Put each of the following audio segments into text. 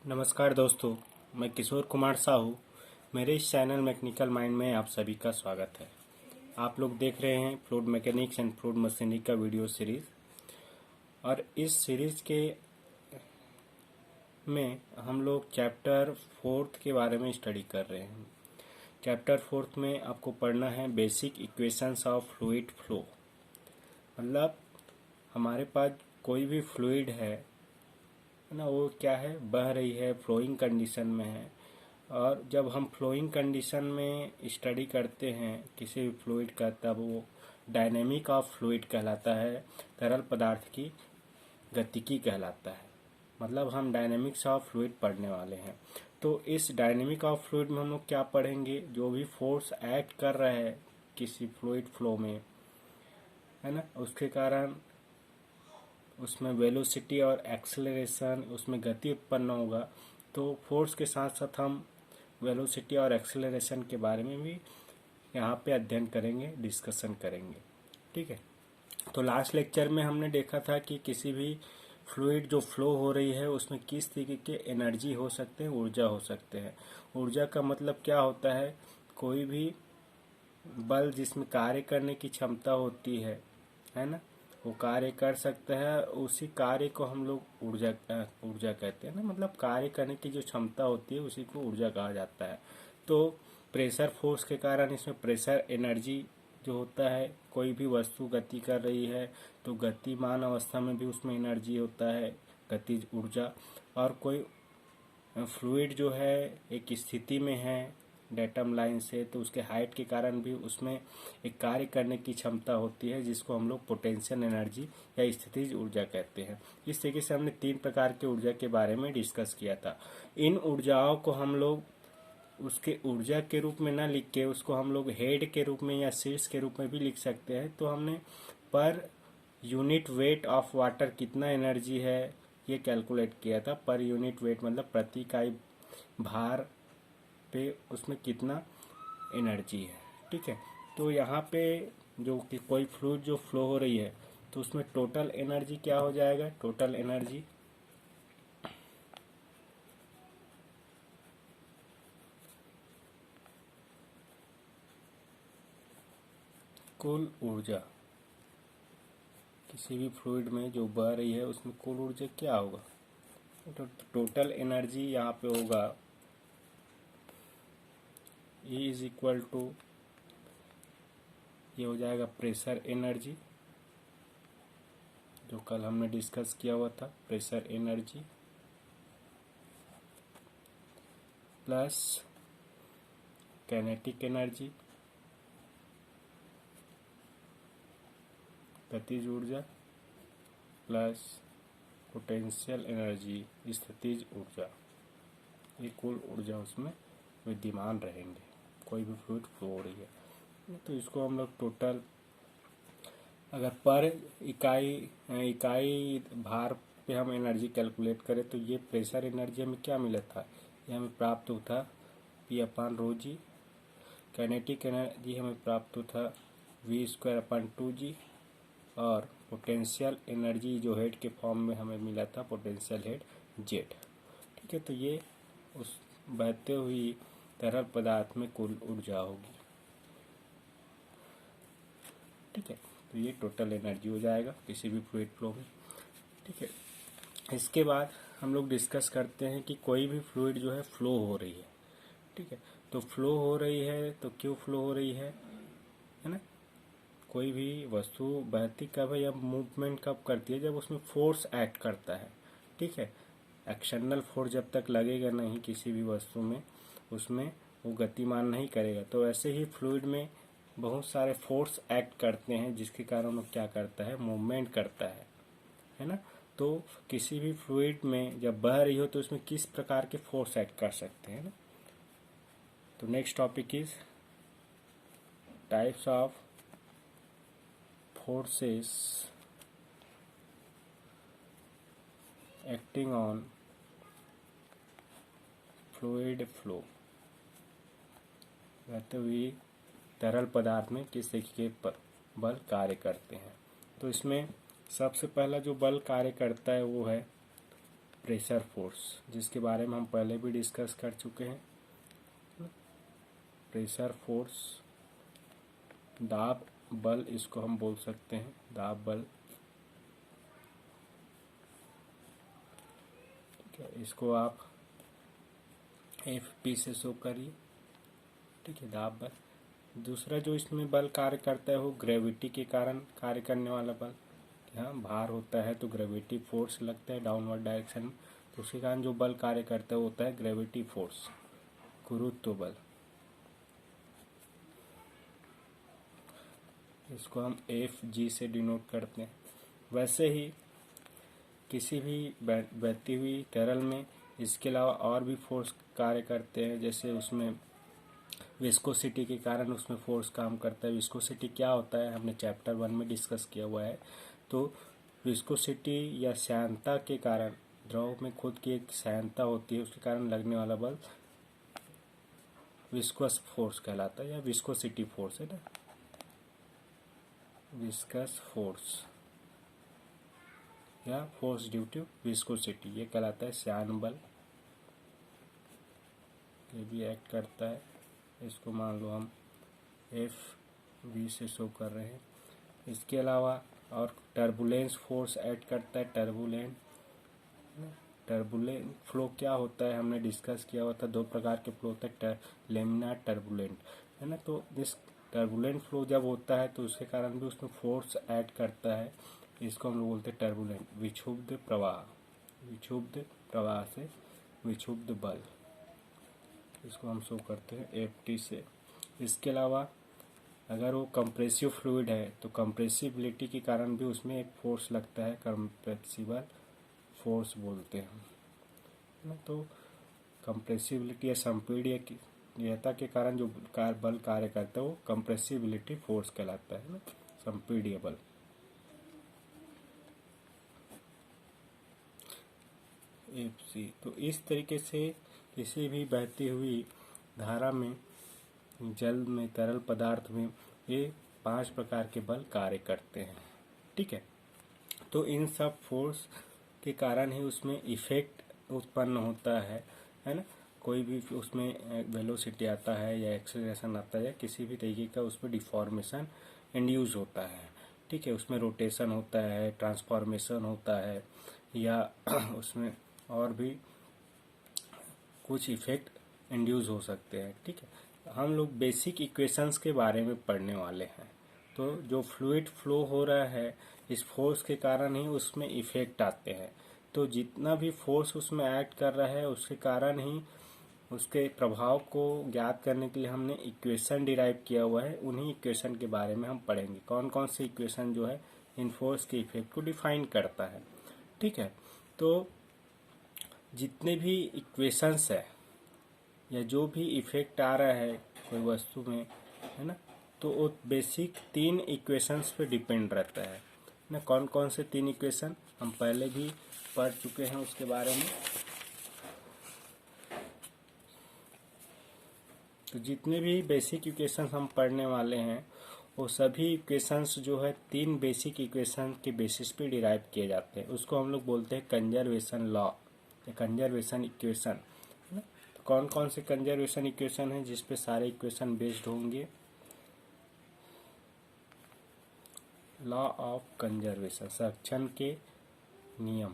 नमस्कार दोस्तों, मैं किशोर कुमार साहू। मेरे इस चैनल मैकेनिकल माइंड में आप सभी का स्वागत है। आप लोग देख रहे हैं fluid mechanics and fluid machinery का वीडियो सीरीज। और इस सीरीज के में हम लोग चैप्टर 4 के बारे में स्टडी कर रहे हैं। चैप्टर 4 में आपको पढ़ना है basic equations of fluid flow. मतलब हमारे पास कोई भी फ्लूइड है ना, वो क्या है, बह रही है, फ्लोइंग कंडीशन में है। और जब हम फ्लोइंग कंडीशन में स्टडी करते हैं किसी भी फ्लूइड का, तब वो डायनेमिक ऑफ फ्लूइड कहलाता है, तरल पदार्थ की गतिकी कहलाता है। मतलब हम डायनेमिक्स ऑफ फ्लूइड पढ़ने वाले हैं। तो इस डायनेमिक ऑफ फ्लूइड में हम लोग क्या पढ़ेंगे, जो भी फोर्स एक्ट कर रहा है किसी फ्लूइड फ्लो में, है ना, उसके कारण उसमें वेलोसिटी और एक्सेलरेशन, उसमें गति उत्पन्न होगा। तो फोर्स के साथ साथ हम वेलोसिटी और एक्सेलरेशन के बारे में भी यहाँ पे अध्ययन करेंगे, डिस्कशन करेंगे। ठीक है। तो लास्ट लेक्चर में हमने देखा था कि किसी भी फ्लूइड जो फ्लो हो रही है उसमें किस तरीके के एनर्जी हो सकते हैं, ऊर्जा हो सकते हैं। ऊर्जा का मतलब क्या होता है, कोई भी बल जिसमें कार्य करने की क्षमता होती है ना, वो कार्य कर सकता है। उसी कार्य को हम लोग ऊर्जा कहते हैं ना। मतलब कार्य करने की जो क्षमता होती है उसी को ऊर्जा कहा जाता है। तो प्रेशर फोर्स के कारण इसमें प्रेशर एनर्जी जो होता है, कोई भी वस्तु गति कर रही है तो गतिमान अवस्था में भी उसमें एनर्जी होता है, गतिज ऊर्जा। और कोई फ्लूइड जो है एक स्थिति में है डेटम लाइन से, तो उसके हाइट के कारण भी उसमें एक कार्य करने की क्षमता होती है, जिसको हम लोग पोटेंशियल एनर्जी या स्थितिज ऊर्जा कहते हैं। इस तरीके से हमने 3 प्रकार के ऊर्जा के बारे में डिस्कस किया था। इन ऊर्जाओं को हम लोग उसके ऊर्जा के रूप में ना लिख के उसको हम लोग हेड के रूप में या शीर्ष के रूप में भी लिख सकते हैं। तो हमने per unit weight of water कितना एनर्जी है ये कैलकुलेट किया था। पर यूनिट वेट मतलब प्रति इकाई भार पे उसमें कितना एनर्जी है। ठीक है। तो यहाँ पे जो कि कोई फ्लूइड जो फ्लो हो रही है तो उसमें टोटल एनर्जी क्या हो जाएगा, टोटल एनर्जी कुल ऊर्जा, किसी भी फ्लूइड में जो बह रही है उसमें कुल ऊर्जा क्या होगा, तो टोटल एनर्जी यहाँ पे होगा E इज इक्वल टू, ये हो जाएगा प्रेशर एनर्जी जो कल हमने डिस्कस किया हुआ था, pressure energy plus kinetic energy गतिज ऊर्जा प्लस पोटेंशियल एनर्जी स्थितिज ऊर्जा। ये कुल ऊर्जा उसमें विद्यमान रहेंगे, कोई भी फ्लूइड फ्लो हो रही है तो इसको हम लोग टोटल, अगर पर इकाई भार पे हम एनर्जी कैलकुलेट करें तो ये प्रेशर एनर्जी हमें क्या मिला था, ये हमें प्राप्त होता पी अपान रो जी। काइनेटिक एनर्जी हमें प्राप्त होता वी स्क्वायर अपान 2g। और पोटेंशियल एनर्जी जो हेड के फॉर्म में हमें मिला था, पोटेंशियल हेड जेड। ठीक है। तो ये उस बहते हुई तरल पदार्थ में कुल ऊर्जा होगी। ठीक है। तो ये टोटल एनर्जी हो जाएगा किसी भी फ्लूइड फ्लो में। ठीक है। इसके बाद हम लोग डिस्कस करते हैं कि कोई भी फ्लूइड जो है फ्लो हो रही है। ठीक है। तो फ्लो हो रही है तो क्यों फ्लो हो रही है ना। कोई भी वस्तु बहती कब है या मूवमेंट कब करती है, जब उसमें फोर्स एक्ट करता है। ठीक है। एक्सटर्नल फोर्स जब तक लगेगा नहीं किसी भी वस्तु में, उसमें वो गतिमान नहीं करेगा। तो ऐसे ही फ्लूइड में बहुत सारे फोर्स एक्ट करते हैं जिसके कारण वो क्या करता है, मूवमेंट करता है ना। तो किसी भी फ्लूइड में जब बह रही हो तो उसमें किस प्रकार के फोर्स एक्ट कर सकते हैं ना। तो next topic is types of forces acting on fluid flow. कहते हुए तरल पदार्थ में किस तरीके के बल कार्य करते हैं। तो इसमें सबसे पहला जो बल कार्य करता है वो है प्रेशर फोर्स, जिसके बारे में हम पहले भी डिस्कस कर चुके हैं। प्रेशर फोर्स, दाब बल, इसको हम बोल सकते हैं दाब बल। ठीक है, इसको आप FP से शो करिए। ठीक है, दाब बल। दूसरा जो इसमें बल कार्य करता है वो ग्रेविटी के कारण कार्य करने वाला बल। यहाँ भार होता है तो ग्रेविटी फोर्स लगता है डाउनवर्ड डायरेक्शन में, तो उसके कारण जो बल कार्य करता है वो होता है ग्रेविटी फोर्स, गुरुत्व बल। इसको हम FG से डिनोट करते हैं। वैसे ही किसी भी बहती हुई तरल में इसके अलावा और भी फोर्स कार्य करते हैं, जैसे उसमें विस्कोसिटी के कारण उसमें फोर्स काम करता है। विस्कोसिटी क्या होता है हमने चैप्टर 1 में डिस्कस किया हुआ है। तो विस्कोसिटी या श्यानता के कारण, द्रव में खुद की एक श्यानता होती है, उसके कारण लगने वाला बल विस्कस फोर्स कहलाता है, या विस्कोसिटी फोर्स है ना, विस्कस फोर्स या फोर्स ड्यू टू विस्कोसिटी, ये कहलाता है श्यान बल। ये भी एक्ट करता है। इसको मान लो हम FV से शो कर रहे हैं। इसके अलावा और टर्बुलेंस फोर्स ऐड करता है। टर्बुलेंट फ्लो क्या होता है हमने डिस्कस किया हुआ था, दो प्रकार के फ्लो होते हैं, लेमिनार टर्बुलेंट, है ना। तो दिस टर्बुलेंट फ्लो जब होता है तो उसके कारण भी उसमें फोर्स ऐड करता है। इसको हम लोग बोलते हैं टर्बुलेंट, विक्षुब्ध प्रवाह, विक्षुब्ध प्रवाह से विक्षुब्ध बल। इसको हम शो करते हैं FT से। इसके अलावा अगर वो कंप्रेसिव फ्लूइड है तो कंप्रेसिबिलिटी के कारण भी उसमें एक फोर्स लगता है, कंप्रेसिबल फोर्स बोलते हैं, है ना। तो कंप्रेसिबिलिटी या संपीड्यता के कारण जो बल कार्य करता है वो कंप्रेसिबिलिटी फोर्स कहलाता है ना, संपीड्य बल। FC। तो इस तरीके से किसी भी बहती हुई धारा में, जल में, तरल पदार्थ में ये 5 प्रकार के बल कार्य करते हैं। ठीक है, तो इन सब फोर्स के कारण ही उसमें इफेक्ट उत्पन्न होता है ना। कोई भी उसमें वेलोसिटी आता है या एक्सेलरेशन आता है या किसी भी तरीके का उसमें डिफॉर्मेशन इंड्यूस होता है। ठीक है, उसमें रोटेशन होता है, ट्रांसफॉर्मेशन होता है, या उसमें और भी कुछ इफेक्ट इंड्यूस हो सकते हैं। ठीक है, हम लोग बेसिक इक्वेशंस के बारे में पढ़ने वाले हैं। तो जो फ्लूइड फ्लो हो रहा है, इस फोर्स के कारण ही उसमें इफेक्ट आते हैं। तो जितना भी फोर्स उसमें एक्ट कर रहा है उसके कारण ही उसके प्रभाव को ज्ञात करने के लिए हमने इक्वेशन डिराइव किया हुआ है। उन्हीं इक्वेशन के बारे में हम पढ़ेंगे, कौन कौन से इक्वेशन जो है इन फोर्स के इफेक्ट को डिफाइन करता है। ठीक है, तो जितने भी इक्वेशंस है या जो भी इफेक्ट आ रहा है कोई वस्तु में, है ना, तो वो बेसिक 3 इक्वेशंस पे डिपेंड रहता है ना। कौन कौन से 3 इक्वेशन हम पहले भी पढ़ चुके हैं उसके बारे में। तो जितने भी बेसिक इक्वेशंस हम पढ़ने वाले हैं वो सभी इक्वेशंस जो है 3 बेसिक इक्वेशन के बेसिस पे डिराइव किए जाते हैं। उसको हम लोग बोलते हैं कंजर्वेशन लॉ या कंजर्वेशन इक्वेशन। कौन कौन से कंजर्वेशन इक्वेशन है जिस पे सारे इक्वेशन बेस्ड होंगे? लॉ ऑफ कंजर्वेशन, संरक्षण के नियम।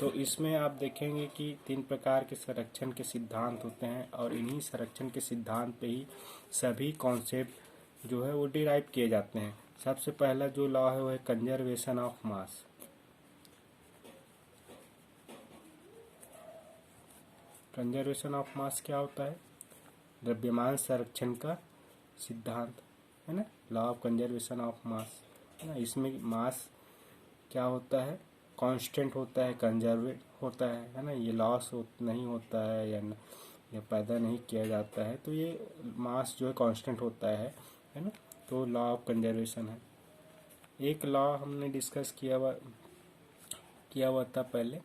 तो इसमें आप देखेंगे कि 3 प्रकार के संरक्षण के सिद्धांत होते हैं और इन्हीं संरक्षण के सिद्धांत पे ही सभी कॉन्सेप्ट जो है वो डिराइव किए जाते हैं। सबसे पहला जो लॉ है वो है conservation of mass. Conservation of mass क्या होता है? द्रव्यमान संरक्षण का सिद्धांत, है ना, law of conservation of mass, है ना। इसमें मास क्या होता है? कांस्टेंट होता है, कंजर्वेट होता है ना। ये लॉस नहीं होता है या पैदा नहीं किया जाता है, तो ये मास जो है कांस्टेंट होता है ना। तो लॉ ऑफ कंजर्वेशन है। एक लॉ हमने डिस्कस किया हुआ था पहले,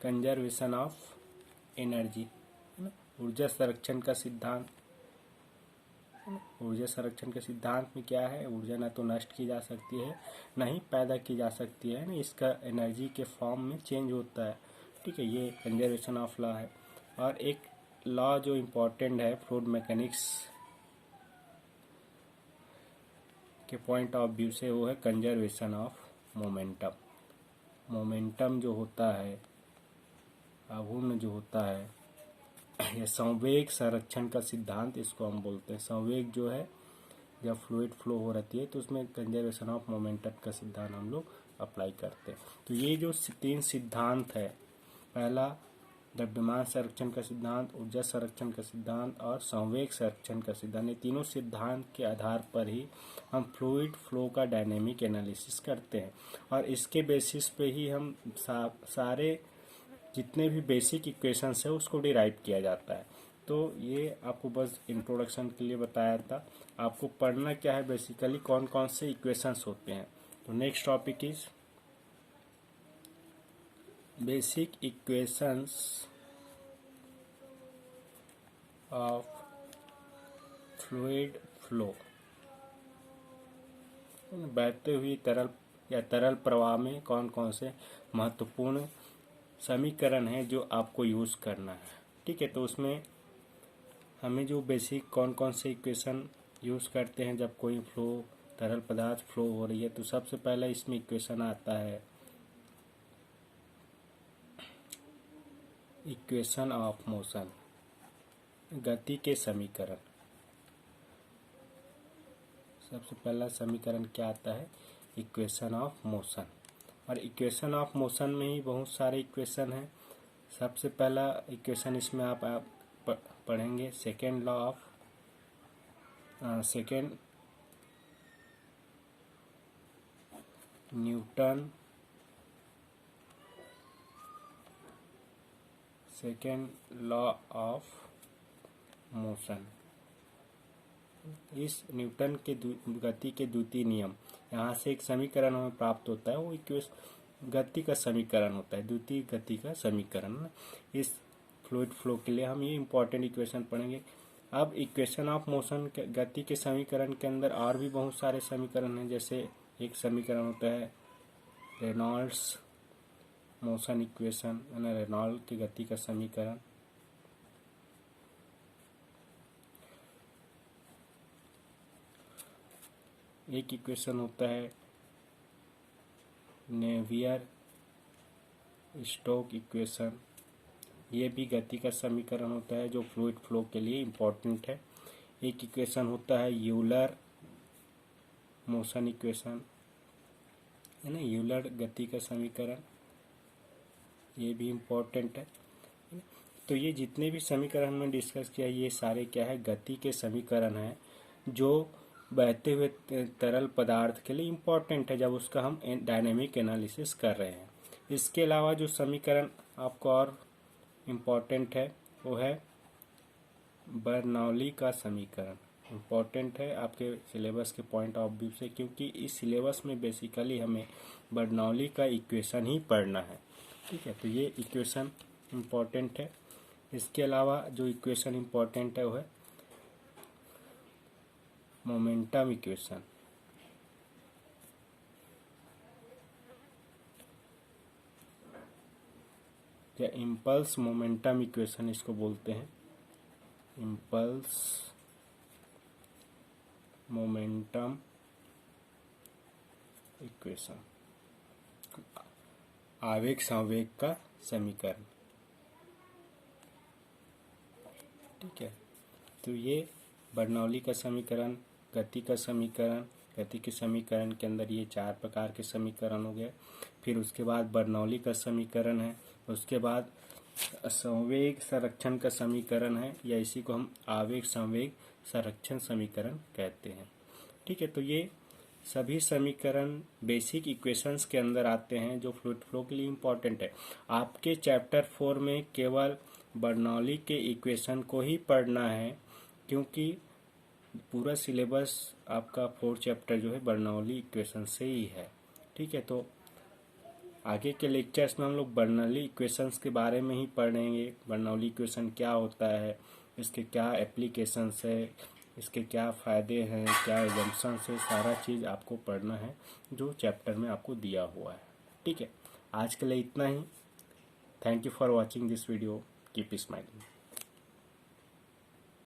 कंजर्वेशन ऑफ एनर्जी, है ना, ऊर्जा संरक्षण का सिद्धांत। ऊर्जा संरक्षण के सिद्धांत में क्या है, ऊर्जा न तो नष्ट की जा सकती है न ही पैदा की जा सकती है ना, इसका एनर्जी के फॉर्म में चेंज होता है। ठीक है, ये कंजर्वेशन ऑफ लॉ है। और एक लॉ जो इम्पोर्टेंट है फ्लूइड मैकेनिक्स के पॉइंट ऑफ व्यू से, वो है कंजर्वेशन ऑफ मोमेंटम। मोमेंटम जो होता है, आघूर्ण जो होता है, यह संवेग संरक्षण का सिद्धांत इसको हम बोलते हैं। संवेग जो है जब फ्लूइड फ्लो हो रहती है तो उसमें कंजर्वेशन ऑफ मोमेंटम का सिद्धांत हम लोग अप्लाई करते हैं। तो ये जो 3 सिद्धांत है, पहला द्रव्यमान संरक्षण का सिद्धांत, ऊर्जा संरक्षण का सिद्धांत और संवेग संरक्षण का सिद्धांत, ये तीनों सिद्धांत के आधार पर ही हम फ्लूइड फ्लो का डायनेमिक एनालिसिस करते हैं। और इसके बेसिस पे ही हम सारे जितने भी बेसिक इक्वेशंस है उसको डिराइव किया जाता है। तो ये आपको बस इंट्रोडक्शन के लिए बताया था। आपको पढ़ना क्या है, बेसिकली कौन कौन से इक्वेशंस होते हैं। तो next topic is basic equations of fluid flow. बहते हुए तरल या तरल प्रवाह में कौन कौन से महत्वपूर्ण समीकरण है जो आपको यूज़ करना है। ठीक है, तो उसमें हमें जो बेसिक कौन कौन से इक्वेशन यूज़ करते हैं जब कोई फ्लो तरल पदार्थ फ्लो हो रही है, तो सबसे पहला इसमें इक्वेशन आता है इक्वेशन ऑफ मोशन, गति के समीकरण। सबसे पहला समीकरण क्या आता है, इक्वेशन ऑफ मोशन। और इक्वेशन ऑफ मोशन में ही बहुत सारे इक्वेशन हैं। सबसे पहला इक्वेशन इसमें आप पढ़ेंगे second law of second Newton second law of motion. इस न्यूटन के गति के द्वितीय नियम, यहाँ से एक समीकरण हमें प्राप्त होता है, वो गति का समीकरण होता है, द्वितीय गति का समीकरण। इस फ्लूइड फ्लो के लिए हम ये इंपॉर्टेंट इक्वेशन पढ़ेंगे। अब इक्वेशन ऑफ मोशन गति के समीकरण के अंदर और भी बहुत सारे समीकरण हैं। जैसे एक समीकरण होता है रेनॉल्ड्स मोशन इक्वेशन, रेनॉल्ड की गति का समीकरण। एक इक्वेशन होता है नेवियर स्टोक्स इक्वेशन, ये भी गति का समीकरण होता है जो फ्लूइड फ्लो के लिए इम्पोर्टेंट है। एक इक्वेशन होता है यूलर मोशन इक्वेशन, है ना, यूलर गति का समीकरण, ये भी इम्पोर्टेंट है। तो ये जितने भी समीकरण हमने डिस्कस किया, ये सारे क्या है, गति के समीकरण हैं जो बहते हुए तरल पदार्थ के लिए इम्पोर्टेंट है जब उसका हम डायनेमिक एनालिसिस कर रहे हैं। इसके अलावा जो समीकरण आपको और इम्पोर्टेंट है वो है बर्नौली का समीकरण। इम्पोर्टेंट है आपके सिलेबस के पॉइंट ऑफ व्यू से, क्योंकि इस सिलेबस में बेसिकली हमें बर्नौली का इक्वेशन ही पढ़ना है। ठीक है, तो ये इक्वेशन इम्पोर्टेंट है। इसके अलावा जो इक्वेशन इम्पोर्टेंट है वो है मोमेंटम इक्वेशन। या इम्पल्स मोमेंटम इक्वेशन इसको बोलते हैं, इम्पल्स मोमेंटम इक्वेशन, आवेग संवेग का समीकरण। ठीक है, तो ये बर्नौली का समीकरण, गति का समीकरण, गति के समीकरण के अंदर ये 4 प्रकार के समीकरण हो गए। फिर उसके बाद बर्नौली का समीकरण है, उसके बाद संवेग संरक्षण का समीकरण है, या इसी को हम आवेग संवेग संरक्षण समीकरण कहते हैं। ठीक है, तो ये सभी समीकरण बेसिक इक्वेशंस के अंदर आते हैं जो फ्लूइड फ्लो के लिए इम्पोर्टेंट है। आपके चैप्टर 4 में केवल बर्नौली के इक्वेशन को ही पढ़ना है, क्योंकि पूरा सिलेबस आपका 4 चैप्टर जो है बर्नौली इक्वेशन से ही है। ठीक है, तो आगे के लेक्चर्स में हम लोग बर्नौली इक्वेशंस के बारे में ही पढ़ेंगे। बर्नौली इक्वेशन क्या होता है, इसके क्या एप्लीकेशंस है, इसके क्या फ़ायदे हैं, क्या एजम्पशंस है, सारा चीज़ आपको पढ़ना है जो चैप्टर में आपको दिया हुआ है। ठीक है, आज के लिए इतना ही। Thank you for watching this video. Keep smiling.